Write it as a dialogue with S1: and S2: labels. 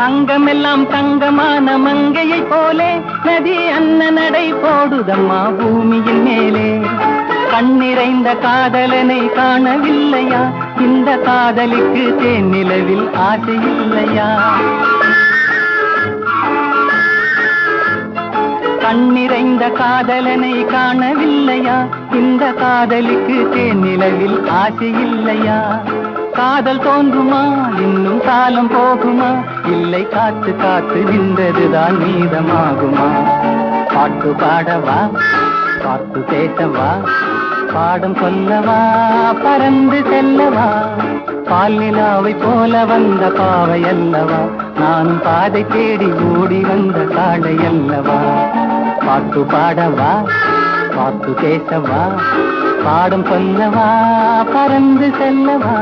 S1: அங்கமெல்லாம் தங்கமான மங்கையை போலே நதி அன்ன நடை போடுதம்மா பூமியின் மேலே. கண்ணிறைந்த காதலனை காணவில்லையா? இந்த காதலிக்கு தேனிலவில் ஆசை இல்லையா? கண்ணிறைந்த காதலனை காணவில்லையா? இந்த காதலிக்கு தேனிலவில் ஆசை இல்லையா? காதல் தோன்றுமா? இன்னும் காலம் போகுமா? இல்லை, காத்து காத்து நின்றதுதான் மீதமாகுமா? பாட்டு பாடவா, பாட்டு பேசவா, பாடம் சொல்லவா, பறந்து செல்லவா? பால் நிலாவை போல வந்த பாவை அல்லவா? நானும் பாதை தேடி ஓடி வந்த காளை அல்லவா? பாட்டு பாடவா, பாட்டு பேசவா, பாடம் சொல்லவா, பறந்து செல்லவா?